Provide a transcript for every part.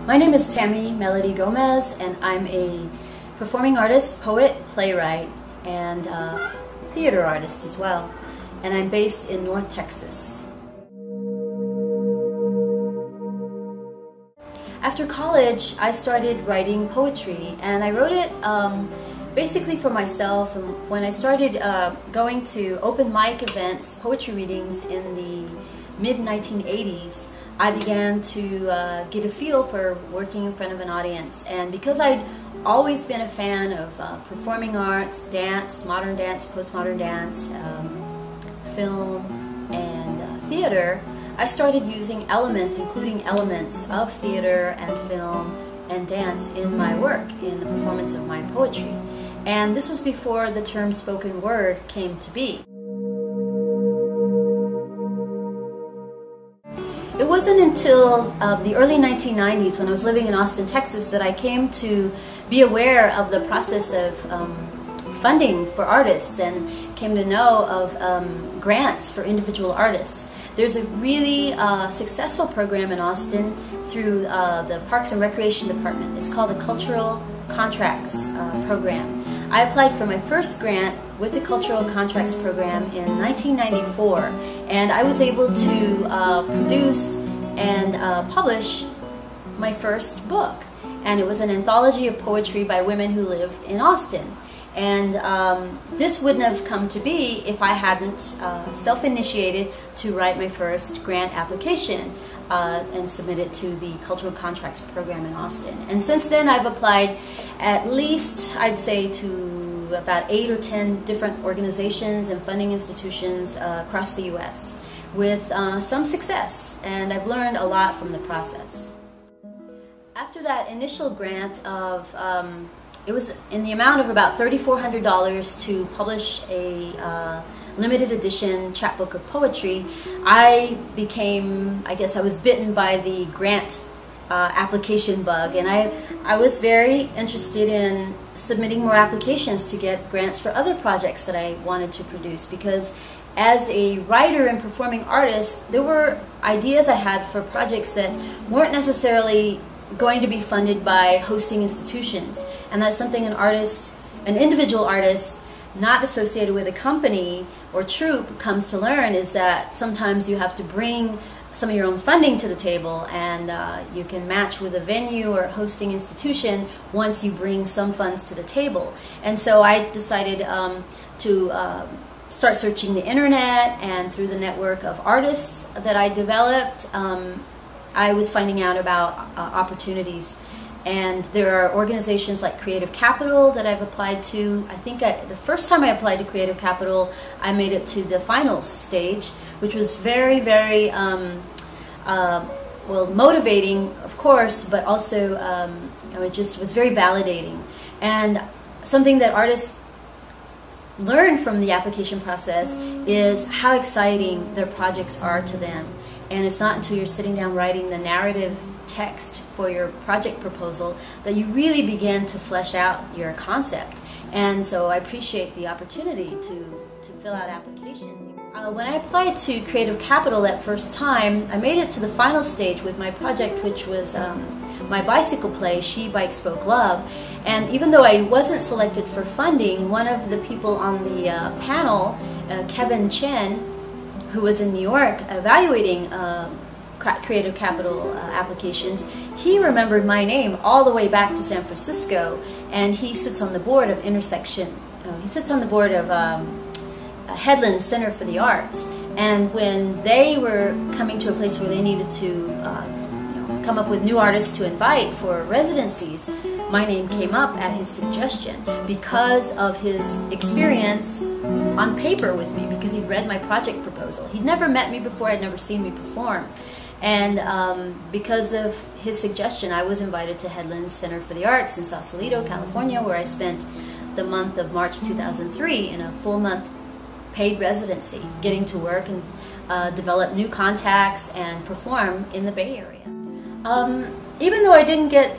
My name is Tammy Gomez, and I'm a performing artist, poet, playwright, and theater artist as well. And I'm based in North Texas. After college, I started writing poetry, and I wrote it basically for myself. And when I started going to open mic events, poetry readings in the mid-1980s, I began to get a feel for working in front of an audience. And because I'd always been a fan of performing arts, dance, modern dance, postmodern dance, film, and theater, I started using elements, including elements of theater and film and dance in my work, in the performance of my poetry. And this was before the term spoken word came to be. It wasn't until the early 1990s, when I was living in Austin, Texas, that I came to be aware of the process of funding for artists and came to know of grants for individual artists. There's a really successful program in Austin through the Parks and Recreation Department. It's called the Cultural Contracts Program. I applied for my first grant with the Cultural Contracts Program in 1994, and I was able to produce and publish my first book. And it was an anthology of poetry by women who live in Austin. And this wouldn't have come to be if I hadn't self-initiated to write my first grant application and submit it to the Cultural Contracts Program in Austin. And since then I've applied at least, I'd say, to about 8 or 10 different organizations and funding institutions across the U.S. with some success, and I've learned a lot from the process. After that initial grant of it was in the amount of about $3,400 to publish a limited edition chapbook of poetry, I was bitten by the grant application bug, and I was very interested in submitting more applications to get grants for other projects that I wanted to produce, because as a writer and performing artist, there were ideas I had for projects that weren't necessarily going to be funded by hosting institutions. And that's something an individual artist not associated with a company or troupe comes to learn, is that sometimes you have to bring some of your own funding to the table, and you can match with a venue or hosting institution once you bring some funds to the table. And so I decided to start searching the internet, and through the network of artists that I developed, I was finding out about opportunities. And there are organizations like Creative Capital that I've applied to. I think the first time I applied to Creative Capital, I made it to the finals stage, which was very, very well, motivating, of course, but also it just was very validating. And something that artists learn from the application process is how exciting their projects are to them. And it's not until you're sitting down writing the narrative text for your project proposal that you really begin to flesh out your concept. And so I appreciate the opportunity to fill out applications. When I applied to Creative Capital that first time, I made it to the final stage with my project, which was my bicycle play, She Bike Spoke Love. And even though I wasn't selected for funding, one of the people on the panel, Kevin Chen, who was in New York evaluating Creative Capital applications, he remembered my name all the way back to San Francisco, and he sits on the board of Headland Center for the Arts. And when they were coming to a place where they needed to come up with new artists to invite for residencies, my name came up at his suggestion because of his experience on paper with me, because he'd read my project proposal. He'd never met me before, had never seen me perform. And because of his suggestion, I was invited to Headland Center for the Arts in Sausalito, California, where I spent the month of March 2003 in a full month paid residency, getting to work and develop new contacts and perform in the Bay Area. Even though I didn't get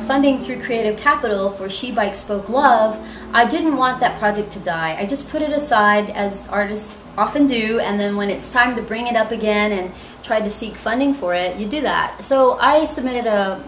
funding through Creative Capital for She Bike Spoke Love, I didn't want that project to die. I just put it aside, as artists often do, and then when it's time to bring it up again and try to seek funding for it, you do that. So I submitted a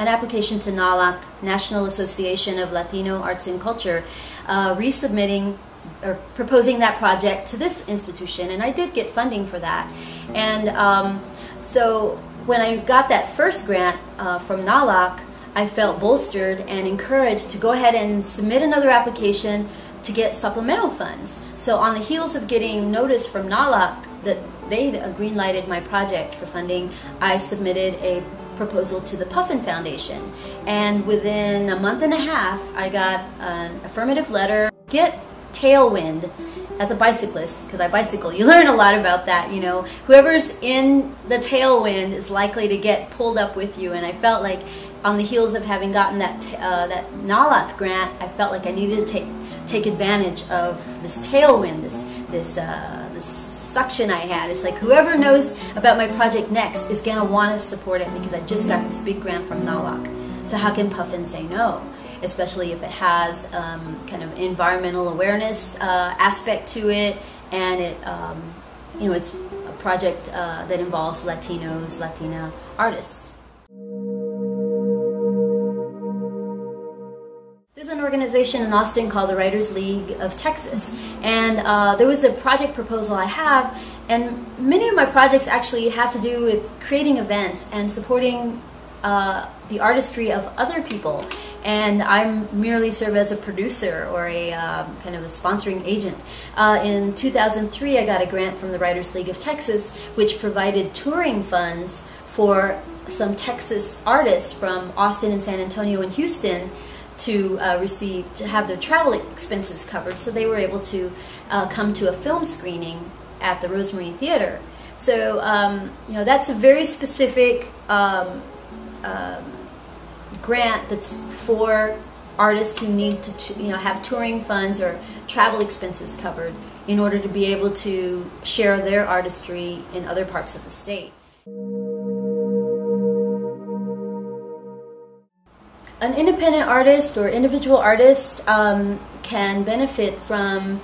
an application to NALAC, National Association of Latino Arts and Culture, resubmitting or proposing that project to this institution, and I did get funding for that. And so when I got that first grant from NALAC, I felt bolstered and encouraged to go ahead and submit another application to get supplemental funds. So on the heels of getting notice from NALAC that they'd green-lighted my project for funding, I submitted a proposal to the Puffin Foundation. And within a month and a half, I got an affirmative letter. Get tailwind as a bicyclist, because I bicycle. You learn a lot about that, you know. Whoever's in the tailwind is likely to get pulled up with you, and I felt like on the heels of having gotten that NALAC grant, I felt like I needed to take advantage of this tailwind, this suction I had. It's like whoever knows about my project next is going to want to support it because I just got this big grant from NALAC. So how can Puffin say no? Especially if it has kind of environmental awareness aspect to it, and it, you know, it's a project that involves Latinos, Latina artists. There's an organization in Austin called the Writers League of Texas, and there was a project proposal I have, and many of my projects actually have to do with creating events and supporting the artistry of other people, and I merely serve as a producer or a kind of a sponsoring agent. In 2003, I got a grant from the Writers League of Texas, which provided touring funds for some Texas artists from Austin and San Antonio and Houston to have their travel expenses covered, so they were able to come to a film screening at the Rosemarine Theater. So you know, that's a very specific grant that's for artists who need to, you know, have touring funds or travel expenses covered in order to be able to share their artistry in other parts of the state. An independent artist or individual artist can benefit from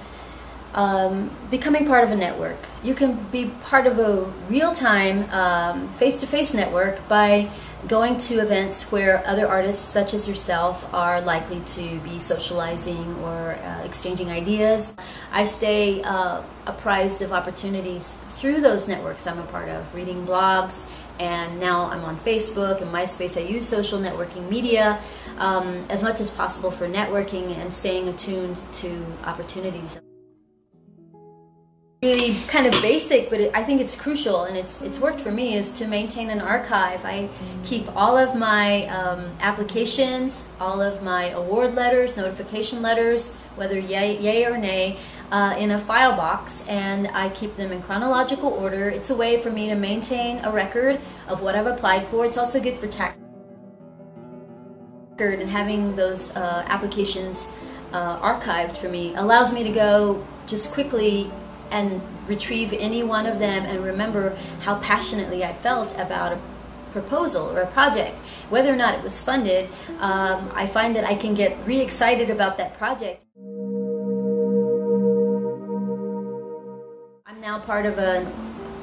becoming part of a network. You can be part of a real-time, face-to-face network by going to events where other artists such as yourself are likely to be socializing or exchanging ideas. I stay apprised of opportunities through those networks I'm a part of, reading blogs, and now I'm on Facebook and MySpace. I use social networking media as much as possible for networking and staying attuned to opportunities. Really kind of basic, but I think it's crucial, and it's worked for me, is to maintain an archive. I keep all of my applications, all of my award letters, notification letters, whether yay or nay, in a file box, and I keep them in chronological order. It's a way for me to maintain a record of what I've applied for. It's also good for tax. And having those applications archived for me allows me to go just quickly and retrieve any one of them and remember how passionately I felt about a proposal or a project. Whether or not it was funded, I find that I can get re-excited about that project. I'm now part of an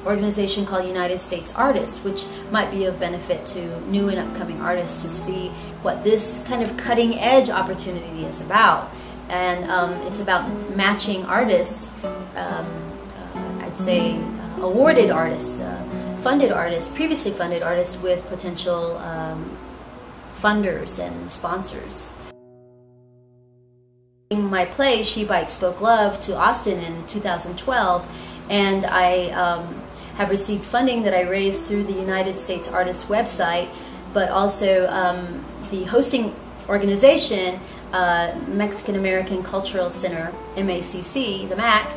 organization called United States Artists, which might be of benefit to new and upcoming artists to see what this kind of cutting-edge opportunity is about. And it's about matching artists, I'd say awarded artists, funded artists, previously funded artists with potential funders and sponsors. My play, She Bike Spoke Love, to Austin in 2012, and I have received funding that I raised through the United States Artists website, but also the hosting organization, Mexican American Cultural Center, MACC, the MAC,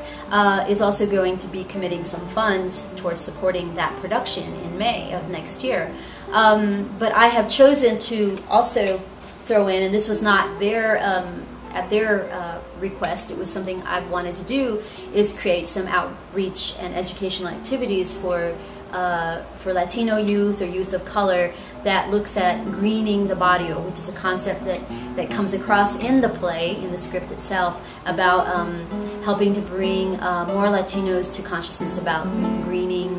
is also going to be committing some funds towards supporting that production in May of next year. But I have chosen to also throw in, and this was not their at their request, it was something I wanted to do, is create some outreach and educational activities for Latino youth or youth of color that looks at greening the barrio, which is a concept that comes across in the play, in the script itself, about helping to bring more Latinos to consciousness about greening,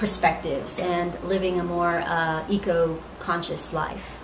perspectives and living a more eco-conscious life.